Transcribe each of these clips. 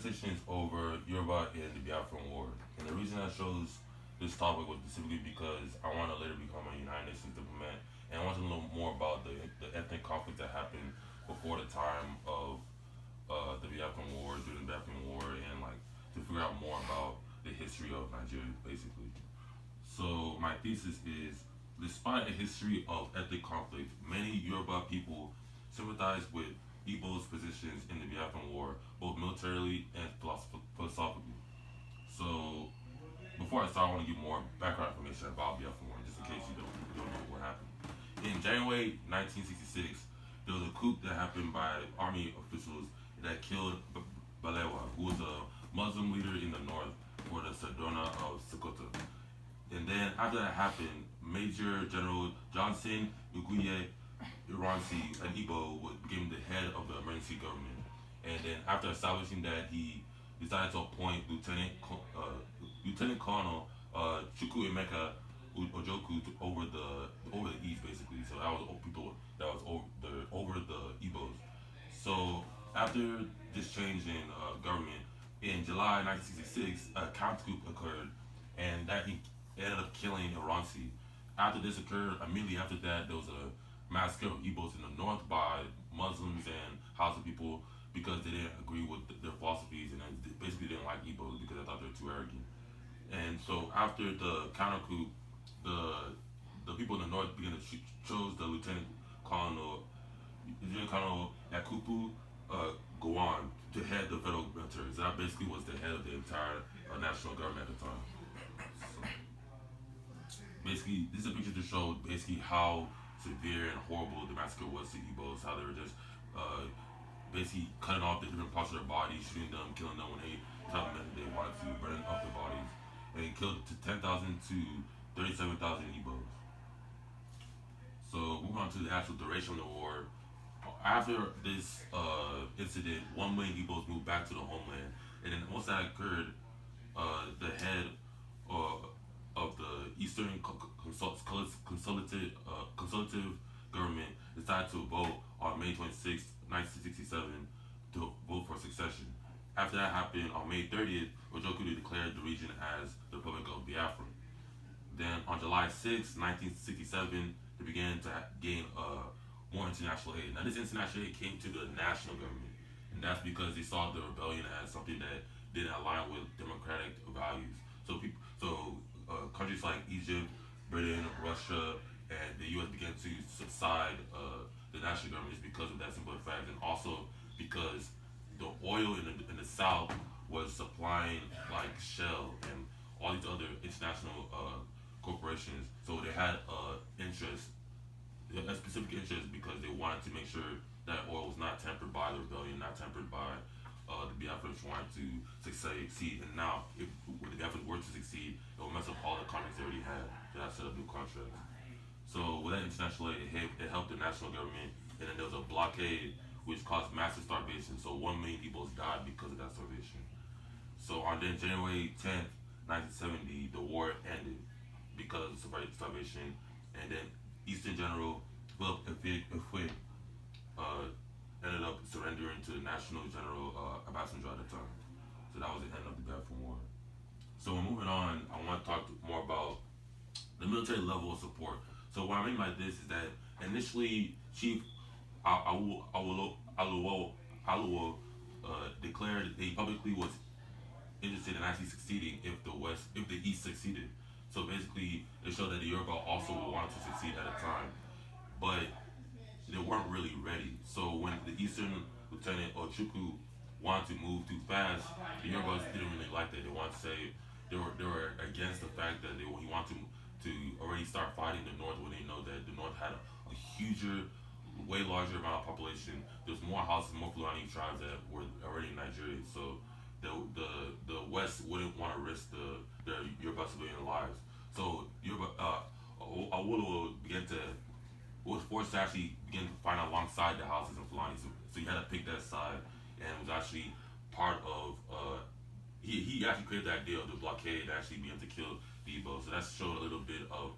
petitions over Yoruba in the Biafra War. And the reason I chose this topic was specifically because I want to later become a United Nations diplomat, and I want to know more about the ethnic conflict that happened before the time of the Biafra War, during the Biafra War, and like to figure out more about the history of Nigeria, basically. So my thesis is, despite a history of ethnic conflict, many Yoruba people sympathize with Igbo's positions in the Biafran War, both militarily and philosophically. So before I start, I want to give more background information about Biafran War, just in case you don't know what happened. In January 1966, there was a coup that happened by army officials that killed Balewa, who was a Muslim leader in the north for the Sardona of Sokoto. And then after that happened, Major General Johnson Uguye Iransi an Igbo became the head of the emergency government. And then after establishing that, he decided to appoint Lieutenant Colonel Chukwu Emeka Ojoku over the East, basically. So that was people that was over the Igbos. So after this change in government, in July 1966, a counter coup occurred, and that he ended up killing Iransi. After this occurred, immediately after that, there was a massacre of Igbos in the north by Muslims and Hausa people because they didn't agree with their philosophies, and they basically didn't like Igbos because they thought they were too arrogant. And so after the counter coup, the people in the north began to chose the Lieutenant Colonel Yakubu Gowon to head the federal military. So that basically was the head of the entire national government at the time. So basically, this is a picture to show basically how severe and horrible the massacre was to Igbos. How they were just basically cutting off the different parts of their bodies, shooting them, killing them when they tell them that they wanted to, burning up their bodies, and it killed to 10,000 to 37,000 Igbos. So moving on to the actual duration of the war. After this incident, 1 million Igbos moved back to the homeland, and then once that occurred, the head uh, of the Eastern Consultative Government decided to vote on May 26, 1967, to vote for succession. After that happened, on May 30th, Ojoku declared the region as the Republic of Biafra. Then on July 6, 1967, they began to gain more international aid. Now this international aid came to the national government, and that's because they saw the rebellion as something that didn't align with democratic values. So countries like Egypt, Britain, Russia, and the U.S. began to subside the national government just because of that simple fact, and also because the oil in the South was supplying like Shell and all these other international corporations. So they had interest, a specific interest, because they wanted to make sure that oil was not tempered by the rebellion, not tempered by the Biafrans wanted to succeed. And now, if the Biafrans were to succeed, it would mess up all the contracts they already had. They had to set up new contracts. So with that international aid, it helped the national government, and then there was a blockade which caused massive starvation. So 1 million people died because of that starvation. So on then January 10th, 1970, the war ended because of starvation, and then Eastern General Philip Ifwe uh, ended up surrendering to the National General Obasanjo at the time. So that was the end of the Biafran War. So we're moving on. I want to talk more about the military level of support. So what I mean by this is that initially Chief Aluo declared that he publicly was interested in actually succeeding if the East succeeded. So basically, it showed that the Yoruba also wanted to succeed at a time, but they weren't really ready. So when the Eastern Lieutenant Ochuku wanted to move too fast, the Yorubas didn't really like that. They wanted to say they were against the fact that he wanted to already start fighting the North when they know that the North had a huger, way larger amount of population. There's more houses, more Fulani tribes that were already in Nigeria. So the West wouldn't want to risk their Yoruba civilian lives. So Yoruba Awolowo was forced to actually begin to fight alongside the houses in Fulani. So he had to pick that side, and was actually part of. He actually created the idea of the blockade to actually begin to kill the Igbo. So that showed a little bit of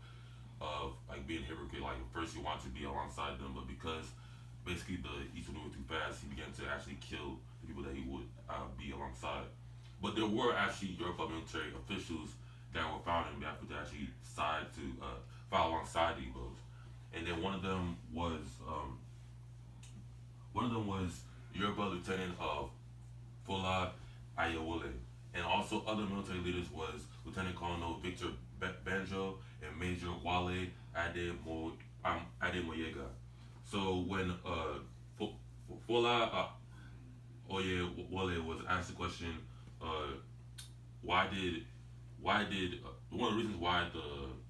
like being a hypocrite. Like first he wanted to be alongside them, but because basically the East was moving too fast, he began to actually kill the people that he would be alongside. But there were actually Yoruba military officials that were found in Biafra to actually side to fight alongside the Igbos. And then one of them was Yoruba Lieutenant Fola Ayewole. And also other military leaders was Lieutenant Colonel Victor Banjo and Major Wale Ademoyega. So when Fola Oyewole was asked the question, uh, why did one of the reasons why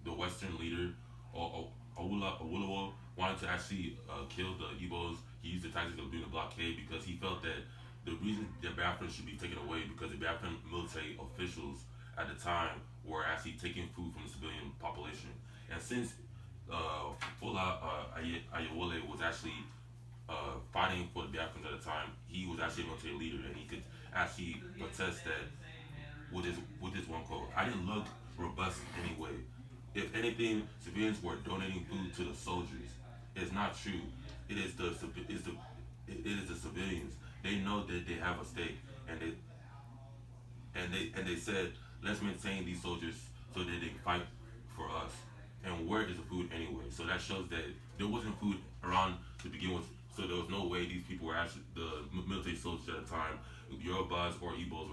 the Western leader Awolowo wanted to actually kill the Igbos, he used the tactics of doing the blockade because he felt that the reason that Biafrans should be taken away because the Biafran military officials at the time were actually taking food from the civilian population. And since Fola Ayewole was actually fighting for the Biafrans at the time, he was actually a military leader and he could actually protest that with this one quote. I didn't look robust anyway. If anything, civilians were donating food to the soldiers. It's not true. It is it is the civilians. They know that they have a stake, and they said, let's maintain these soldiers so that they can fight for us. And where is the food anyway? So that shows that there wasn't food around to begin with. So there was no way these people were actually the military soldiers at the time, Yorubas or Igbos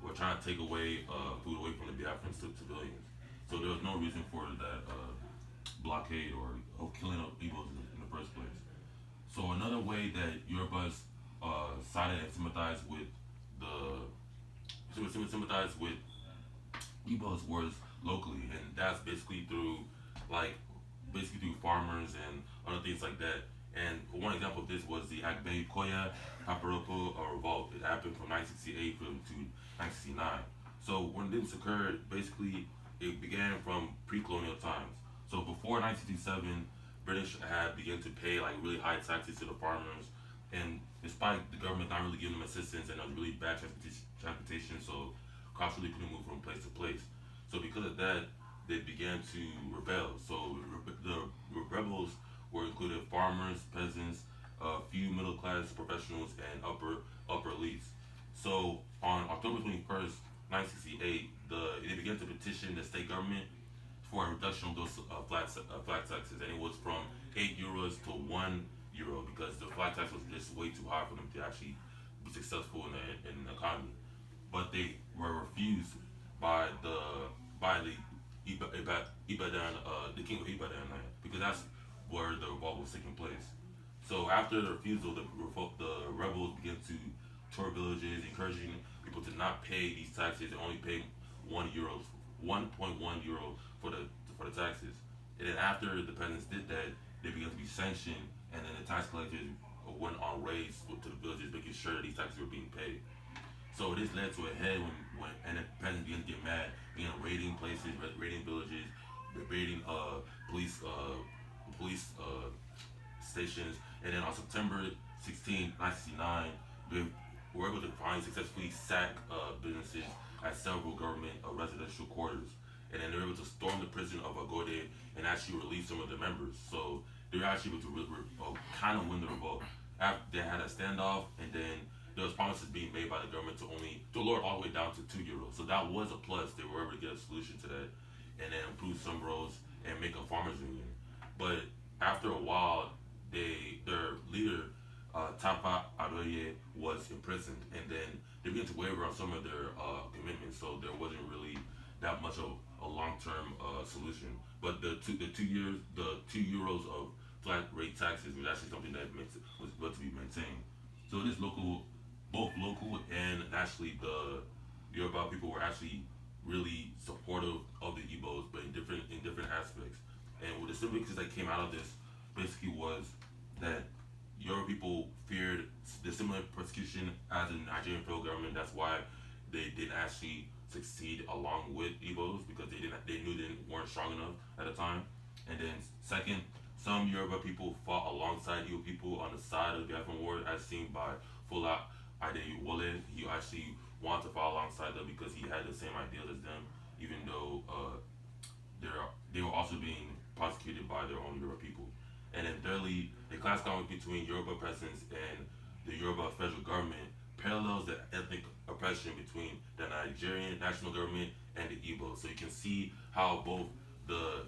were trying to take away food away from the Biafran civilians. So there was no reason for that blockade or of killing of Igbos in the first place. So another way that Yorubas sided and sympathized with the sympathized with Igbos was locally, and that's basically through like farmers and other things like that. And one example of this was the Agbe Koya Paparoko revolt. It happened from 1968 to 1969. So when this occurred, basically it began from pre-colonial times. So before 1967, British had begun to pay like really high taxes to the farmers, and despite the government not really giving them assistance and really bad transportation, so crops really couldn't move from place to place. So because of that, they began to rebel. So the rebels were included farmers, peasants, a few middle class professionals, and upper elites. So on October 21st, 1968, they began to petition the state government for a reduction of those flat taxes, and it was from €8 to €1 because the flat tax was just way too high for them to actually be successful in the economy. But they were refused by the Ibadan, the king of Ibadan land, because that's where the revolt was taking place. So after the refusal, the rebels began to tour villages, encouraging people to not pay these taxes and only pay €1, 1.1 euro for the taxes. And then after the peasants did that, they began to be sanctioned, and then the tax collectors went on raids to the villages, making sure that these taxes were being paid. So this led to a head when and the peasants began to get mad, began raiding places, raiding villages, raiding police stations, and then on September 16, 1969, they were able to finally successfully sack businesses at several government residential quarters, and then they were able to storm the prison of Agode and actually release some of their members. So they were actually able to kind of win the revolt. After they had a standoff, and then there was promises being made by the government to lower it all the way down to €2. So that was a plus. They were able to get a solution to that, and then improve some roads and make a farmers union. But after a while, their leader Tapa Adoye was imprisoned, and then they began to waver on some of their commitments. So there wasn't really that much of a long-term solution. But the 2 years, the €2 of flat rate taxes was actually something that was going to be maintained. So it is local, both local and nationally, the Yoruba people were actually really supportive of the Igbos, but in different aspects. And what the significance that came out of this basically was that Yoruba people feared the similar persecution as the Nigerian federal government. That's why they didn't actually succeed along with Igbos, because they knew they weren't strong enough at the time. And then second, some Yoruba people fought alongside Igbo people on the side of the Biafra War, as seen by Fola Adewole. He actually wanted to fight alongside them because he had the same ideals as them, even though they were also being prosecuted by their own Yoruba people. And then thirdly, the class conflict between Yoruba peasants and the Yoruba federal government parallels the ethnic oppression between the Nigerian national government and the Igbo. So you can see how both the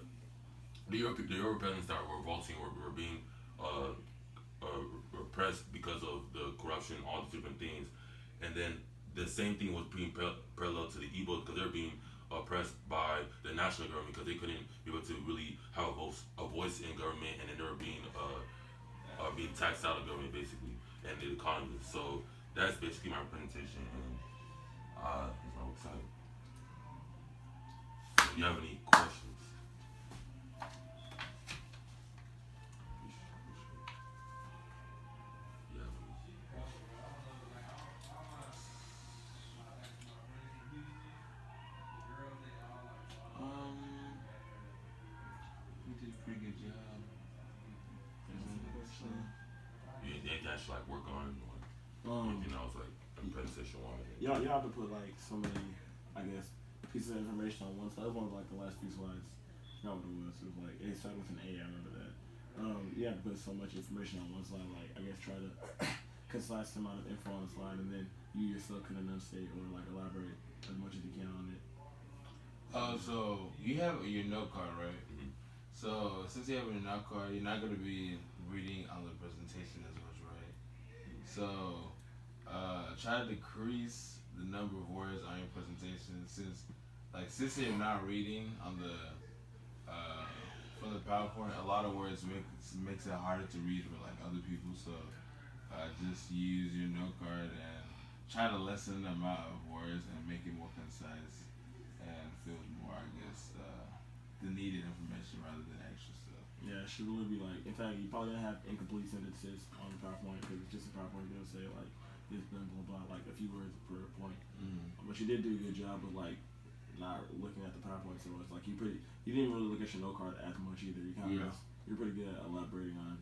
the Europeans that were revolting were being uh, repressed because of the corruption, all the different things, and then the same thing was being parallel to the Igbo because they're being oppressed by the national government because they couldn't be able to really have a voice in government, and then they were being taxed out of government basically and the economy. So that's basically my presentation, and I'm excited. So, do you have any questions? Yeah. You did a pretty good job. Answering the question. You anything I should like work on, or Um, anything else like in presentation one? y'all have to put like so many, I guess, pieces of information on one slide. It was one of like the last few slides. I forgot what it was. It was like it started with an A. I remember that. You have to put so much information on one slide. Like I guess try to concise the amount of info on the slide, and then you yourself can enunciate or like elaborate as much as you can on it. So you have your note card, right? Mm-hmm. So since you have your note card, you're not going to be reading on the presentation as much, right? So try to decrease the number of words on your presentation since you're not reading on the from the PowerPoint, a lot of words makes it harder to read for like other people. So just use your note card and try to lessen the amount of words and make it more concise and filled more, I guess, the needed information rather than extra stuff. Yeah, it should really be like. In fact, you probably gonna have incomplete sentences on the PowerPoint because it's just a PowerPoint. You're gonna say like this, blah blah blah, like a few words per point. But you did do a good job of like not looking at the PowerPoint so much. Like you didn't really look at your note card as much either. You're pretty good at elaborating on